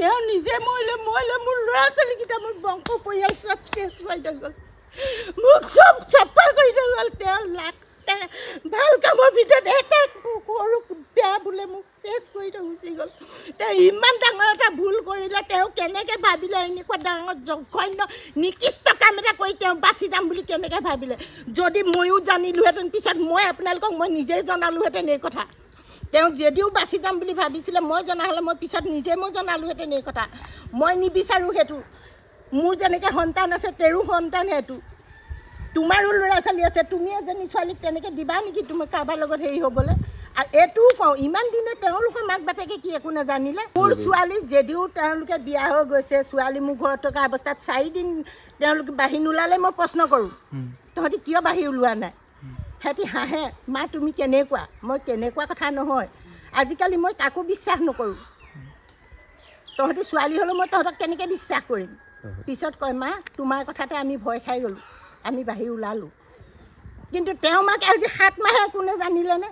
তেওঁ নিজে মৰিলে মোৰ ল'ৰা ছোৱালীকেইটা মোৰ বংশ পৰিয়াল চব চেছ হৈ গ'ল মোক চব চাফা কৰি থৈ গ'ল তেওঁ লাখটা ভাল কামৰ ভিতৰত এটা সৰু বেয়া বোলে মোক চেছ কৰি থৈ গুচি গ'ল তেওঁ ইমান ডাঙৰ এটা ভুল কৰিলে তেওঁ কেনেকৈ ভাবিলে এনেকুৱা ডাঙৰ জঘন্য নিকৃষ্ট কাম এটা কৰি তেওঁ বাচি যাম বুলি কেনেকৈ ভাবিলে যদি ময়ো জানিলোহেঁতেন পিছত মই আপোনালোকক মই নিজেই জনালোহেঁতেন এই কথা তেওঁ যদিও বাচি যাম বুলি ভাবিছিলে মই জনা হ'লে মই পিছত নিজে মই জনালোহেঁতেন এই কথা মই নিবিচাৰোঁ সেইটো মোৰ যেনেকৈ সন্তান আছে তেৰো সন্তান সেইটো তোমাৰো ল'ৰা ছোৱালী আছে তুমি এজনী ছোৱালীক তেনেকৈ দিবা নেকি তুমি কাৰোবাৰ লগত হেৰি হ'বলৈ আৰু এইটোও কওঁ ইমান দিনে তেওঁলোকৰ মাক বাপেকে কি একো নাজানিলে মোৰ ছোৱালী যদিও তেওঁলোকে বিয়া হৈ গৈছে ছোৱালী মোৰ ঘৰত থকা অৱস্থাত 4 দিন তেওঁলোকে বাহিৰ নোলালে মই প্ৰশ্ন কৰোঁ তহঁতি কিয় বাহিৰ ওলোৱা নাই সিহঁতি হাঁহে মা তুমি কেনেকুৱা মই কেনেকুৱা কথা নহয় আজিকালি মই কাকো বিশ্বাস নকৰোঁ তহঁতি ছোৱালী হ'লেও মই তহঁতক কেনেকৈ বিশ্বাস কৰিম পিছত কয় মা তোমাৰ কথাতে আমি ভয় খাই গ'লোঁ আমি বাহিৰ ওলালোঁ কিন্তু তেওঁ মাকে আজি 7 মাহে কোনে জানিলেনে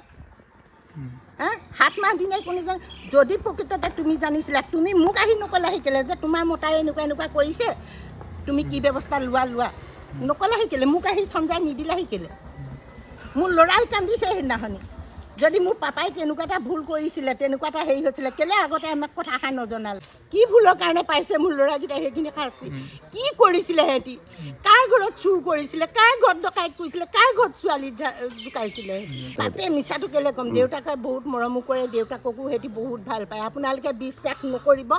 7 মাহ দিনে কোনে জানে যদি প্ৰকৃততে তুমি জানিছিলা তুমি মোক আহি নকলা শিকিলে যে তোমাৰ মতাই এনেকুৱা কৰিছে তুমি কি ব্যৱস্থা লোৱা নকলা শিকিলে মোক আহি সঞ্জাই নিদিলা শিকিলে মোৰ ল'ৰাই কান্দিছে সেইদিনাখনি যদি মোৰ পাপাই তেনেকুৱা এটা ভুল কৰিছিলে তেনেকুৱা এটা হেৰি হৈছিলে কেলে আগতে আমাক কথাষাৰ নজনালে কি ভুলৰ কাৰণে পাইছে মোৰ ল'ৰাকেইটা সেইখিনি শাস্তি কি কৰিছিলে সিহঁতি কাৰ ঘৰত চুৰ কৰিছিলে কাৰ ঘৰত ডকাইত কৰিছিলে কাৰ ঘৰত ছোৱালী জোকাইছিলে তাতে মিছাটো কেলে ক'ম দেউতাকে বহুত মৰমো কৰে দেউতাককো সিহঁতি বহুত ভাল পায় আপোনালোকে বিশ্বাস নকৰিব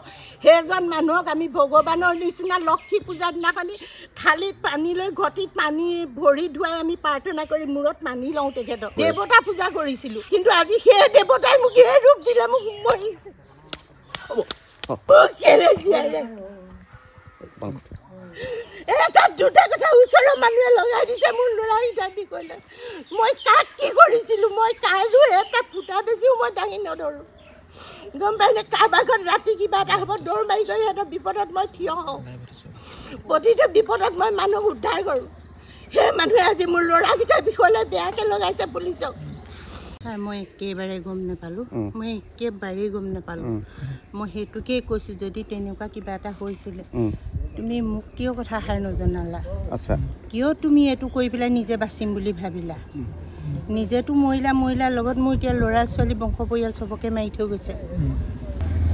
সেইজন মানুহক আমি ভগৱানৰ নিচিনা লক্ষী পূজাৰ দিনাখনি থালিত পানী লৈ ঘটিত পানী ভৰি ধুৱাই আমি প্ৰাৰ্থনা কৰি মূৰত মানি লওঁ তেখেতক দেৱতা পূজা কৰিছিলোঁ কিন্তু আজি সেই দেৱতাই মোক এই ৰূপ দিলে মোক এটা দুটা কথা ওচৰৰ মানুহে লগাই দিছে মোৰ ল'ৰাকেইটাৰ বিষয়লৈ মই কাক কি কৰিছিলোঁ মই কাৰো এটা ফুটা বেছিও মই দাঙি নধৰোঁ গম পাইনে কাৰোবাৰ ঘৰত ৰাতি কিবা এটা হ'ব দৌৰ মাৰি গৈ সিহঁতৰ বিপদত মই থিয় হওঁ প্ৰতিটো বিপদত মই মানুহক উদ্ধাৰ কৰোঁ সেই মানুহে আজি মোৰ ল'ৰাকেইটাৰ বিষয়লৈ বেয়াকৈ লগাইছে পুলিচক মই একেবাৰে গম নাপালোঁ মই সেইটোকেই কৈছোঁ যদি তেনেকুৱা কিবা এটা হৈছিলে তুমি মোক কিয় কথাষাৰ নজনালা কিয় তুমি এইটো কৰি পেলাই নিজে বাচিম বুলি ভাবিলা নিজেতো মৰিলাৰ লগত মোৰ এতিয়া ল'ৰা ছোৱালী বংশ পৰিয়াল চবকে মাৰি থৈ গৈছে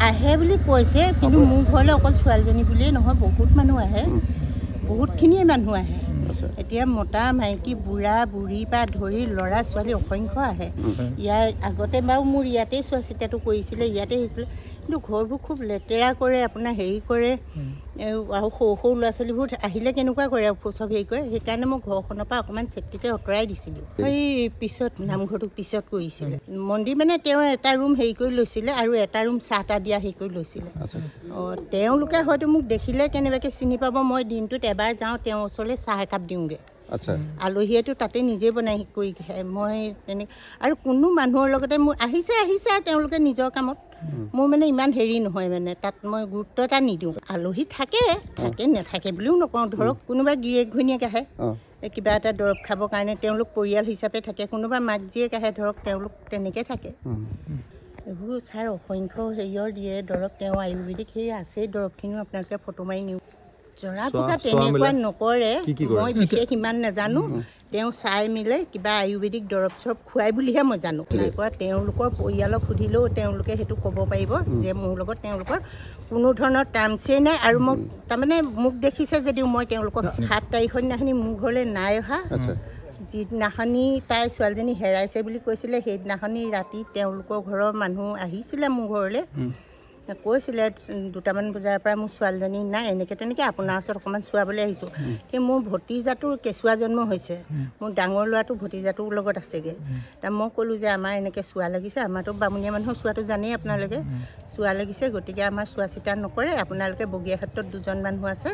আহে বুলি কৈছে কিন্তু মোৰ ঘৰলৈ অকল ছোৱালীজনী বুলিয়েই নহয় বহুত মানুহ আহে বহুতখিনিয়ে মানুহ আহে এতিয়া মতা মাইকী বুঢ়া বুঢ়ীৰ পৰা ধৰি ল'ৰা ছোৱালী অসংখ্য আহে ইয়াৰ আগতে বাৰু মোৰ ইয়াতেই চোৱা চিতাটো কৰিছিলে ইয়াতে হৈছিলে কিন্তু ঘৰবোৰ খুব লেতেৰা কৰে আপোনাৰ হেৰি কৰে আৰু সৰু ল'ৰা ছোৱালীবোৰ আহিলে কেনেকুৱা কৰে চব হেৰি কৰে সেইকাৰণে মই ঘৰখনৰ পৰা অকণমান চেফটিতে আঁতৰাই দিছিলোঁ এই পিছত নামঘৰটো পিছত কৰিছিলে মন্দিৰ মানে তেওঁ এটা ৰুম হেৰি কৰি লৈছিলে আৰু এটা ৰুম চাহ তাহ দিয়া হেৰি কৰি লৈছিলে তেওঁলোকে হয়তো মোক দেখিলে কেনেবাকৈ চিনি পাব মই দিনটোত এবাৰ যাওঁ তেওঁৰ ওচৰলৈ চাহ একাপ দিওঁগৈ আলহীয়েতো তাতে নিজে বনাই কৰি খায় মই তেনে আৰু কোনো মানুহৰ লগতে মোৰ আহিছে আৰু তেওঁলোকে নিজৰ কামত মোৰ মানে ইমান হেৰি নহয় মানে তাত মই গুৰুত্ব এটা নিদিওঁ আলহী থাকে নাথাকে বুলিও নকওঁ ধৰক কোনোবা গিৰিয়েক ঘৈণীয়েক আহে কিবা এটা দৰৱ খাবৰ কাৰণে তেওঁলোক পৰিয়াল হিচাপে থাকে কোনোবা মাক জীয়েক আহে ধৰক তেওঁলোক তেনেকৈ থাকে এইবোৰ ছাৰ অসংখ্য হেৰিয়ৰ দিয়ে দৰৱ তেওঁ আয়ুৰ্বেদিক সেই আছেই দৰৱখিনিও আপোনালোকে ফটো মাৰি নিওঁ জৰা ফুকা তেনেকুৱা নকৰে মই বিশেষ ইমান নাজানো তেওঁ চাই মিলে কিবা আয়ুৰ্বেদিক দৰৱ চৰৱ খুৱাই বুলিহে মই জানো নাইপৰা তেওঁলোকৰ পৰিয়ালক সুধিলেও তেওঁলোকে সেইটো ক'ব পাৰিব যে মোৰ লগত তেওঁলোকৰ কোনো ধৰণৰ টাৰ্মছেই নাই আৰু মোক তাৰমানে মোক দেখিছে যদিও মই তেওঁলোকক 7 তাৰিখৰ দিনাখনি মোৰ ঘৰলৈ নাই অহা যিদিনাখনি তাই ছোৱালীজনী হেৰাইছে বুলি কৈছিলে সেইদিনাখনি ৰাতি তেওঁলোকৰ ঘৰৰ মানুহ আহিছিলে মোৰ ঘৰলৈ কৈছিলে 2টামান বজাৰ পৰা মোৰ ছোৱালীজনী নাই এনেকৈ তেনেকৈ আপোনাৰ ওচৰত অকণমান চোৱাবলৈ আহিছোঁ কিন্তু মোৰ ভতিজাটোৰ কেঁচুৱা জন্ম হৈছে মোৰ ডাঙৰ ল'ৰাটো ভতিজাটোৰ লগত আছেগৈ মই ক'লোঁ যে আমাৰ এনেকৈ চোৱা লাগিছে আমাৰতো বামুণীয়া মানুহৰ চোৱাটো জানেই আপোনালোকে চোৱা লাগিছে গতিকে আমাৰ চোৱা চিতা নকৰে আপোনালোকে বগীয়াহাটত 2জন মানুহ আছে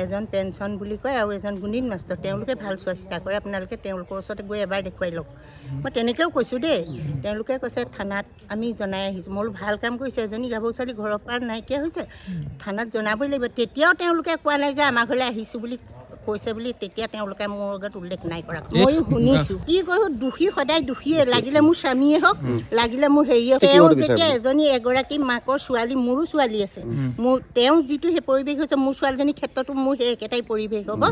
এজন পেঞ্চন বুলি কয় আৰু এজন গুণিত মাষ্টৰ তেওঁলোকে ভাল চোৱা চিতা কৰে আপোনালোকে তেওঁলোকৰ ওচৰতে গৈ এবাৰ দেখুৱাই লওক মই তেনেকৈও কৈছোঁ দেই তেওঁলোকে কৈছে থানাত আমি জনাই আহিছোঁ মই ভাল কাম কৰিছে এজনী গাভৰু ছোৱালী ঘৰৰ পৰা নাইকিয়া হৈছে থানাত জনাবই লাগিব তেতিয়াও তেওঁলোকে কোৱা নাই যে আমাৰ ঘৰলৈ আহিছোঁ বুলি কৈছে বুলি তেতিয়া তেওঁলোকে মোৰ আগত উল্লেখ নাই কৰা ময়ো শুনিছোঁ কি কৈছোঁ দোষী সদায় দোষীয়ে লাগিলে মোৰ স্বামীয়ে হওক লাগিলে মোৰ হেৰিয়ে তেওঁ যেতিয়া এগৰাকী মাকৰ ছোৱালী মোৰো ছোৱালী আছে মোৰ তেওঁ যিটো সেই পৰিৱেশ হৈছে মোৰ ছোৱালীজনীৰ ক্ষেত্ৰতো মোৰ সেই একেটাই পৰিৱেশ হ'ব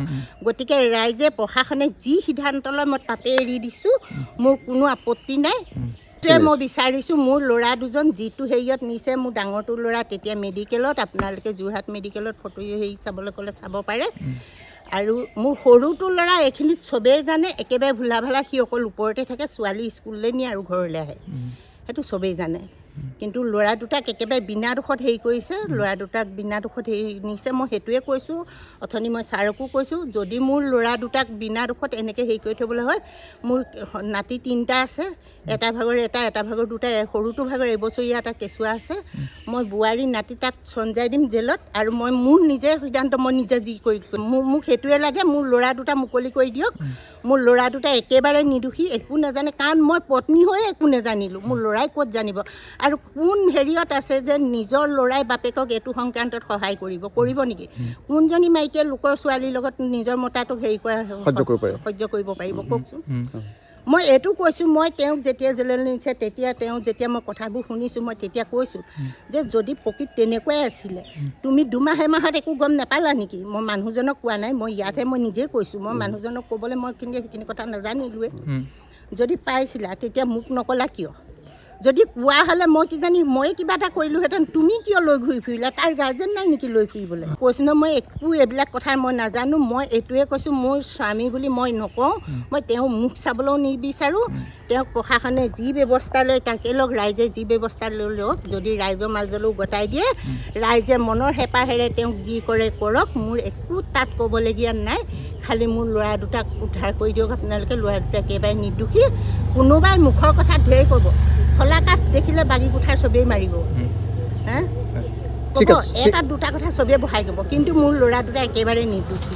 গতিকে ৰাইজে প্ৰশাসনে যি সিদ্ধান্ত লয় মই তাতে এৰি দিছোঁ মোৰ কোনো আপত্তি নাই মই বিচাৰিছোঁ মোৰ ল'ৰা দুজন যিটো হেৰিয়ত নিছে মোৰ ডাঙৰটো ল'ৰা তেতিয়া মেডিকেলত আপোনালোকে যোৰহাট মেডিকেলত ফটো হেৰি চাবলৈ ক'লে চাব পাৰে আৰু মোৰ সৰুটো ল'ৰা এইখিনিত চবেই জানে একেবাৰে ভোলা ভালা সি অকল ওপৰতে থাকে ছোৱালী স্কুললৈ নিয়ে আৰু ঘৰলৈ আহে সেইটো চবেই জানে কিন্তু ল'ৰা দুটাক একেবাৰে বিনা দোষত হেৰি কৰিছে ল'ৰা দুটাক বিনা দোষত হেৰি নিছে মই সেইটোৱে কৈছোঁ অথনি মই ছাৰকো কৈছোঁ যদি মোৰ ল'ৰা দুটাক বিনা দোষত এনেকৈ হেৰি কৰি থ'বলৈ হয় মোৰ নাতি 3টা আছে এটা ভাগৰ এটা ভাগৰ 2টা সৰুটো ভাগৰ এবছৰীয়া এটা কেঁচুৱা আছে মই বোৱাৰী নাতি তাত চঞ্জাই দিম জেলত আৰু মই মোৰ নিজে সিদ্ধান্ত মই নিজে যি কৰি মোক সেইটোৱে লাগে মোৰ ল'ৰা দুটা মুকলি কৰি দিয়ক মোৰ ল'ৰা দুটা একেবাৰে নিৰ্দোষী একো নাজানে কাৰণ মই পত্নী হৈ একো নাজানিলোঁ মোৰ ল'ৰাই ক'ত জানিব আৰু কোন হেৰিয়ত আছে যে নিজৰ ল'ৰাই বাপেকক এইটো সংক্ৰান্তত সহায় কৰিব নেকি কোনজনী মাইকীয়ে লোকৰ ছোৱালীৰ লগত নিজৰ মতাটোক হেৰি কৰা সহ্য কৰিব পাৰিব কওকচোন মই এইটো কৈছোঁ মই তেওঁক যেতিয়া জেললৈ নিছে তেতিয়া তেওঁ যেতিয়া মই কথাবোৰ শুনিছোঁ মই তেতিয়া কৈছোঁ যে যদি প্ৰকৃত তেনেকুৱাই আছিলে তুমি দুমাহে মাহত একো গম নাপালা নেকি মই মানুহজনক কোৱা নাই মই ইয়াতহে মই নিজে কৈছোঁ মই মানুহজনক ক'বলৈ মই কিন্তু সেইখিনি কথা নাজানিলোৱে যদি পাইছিলা তেতিয়া মোক নকলা কিয় যদি কোৱা হ'লে মই কিজানি মই কিবা এটা কৰিলোঁহেঁতেন তুমি কিয় লৈ ঘূৰি ফুৰিলা তাৰ গাৰ্জেন নাই নেকি লৈ ফুৰিবলৈ কৈছোঁ ন মই একো এইবিলাক কথা মই নাজানো মই এইটোৱে কৈছোঁ মোৰ স্বামী বুলি মই নকওঁ মই তেওঁ মুখ চাবলৈও নিবিচাৰোঁ তেওঁক প্ৰশাসনে যি ব্যৱস্থা লয় তাকে লওক ৰাইজে যি ব্যৱস্থা লৈ লওক যদি ৰাইজৰ মাজলৈও গতাই দিয়ে ৰাইজে মনৰ হেঁপাহেৰে তেওঁক যি কৰে কৰক মোৰ একো তাত ক'বলগীয়া নাই খালি মোৰ ল'ৰা দুটাক উদ্ধাৰ কৰি দিয়ক আপোনালোকে ল'ৰা দুটা একেবাৰে নিৰ্দোষী কোনোবাই মুখৰ কথা ঢেৰ ক'ব খোলা কাঠ দেখিলে বাগি কুঠাৰ চবেই মাৰিব এটা দুটা কথা চবেই বহাই ক'ব কিন্তু মোৰ ল'ৰা দুটা একেবাৰে নিৰ্দোষী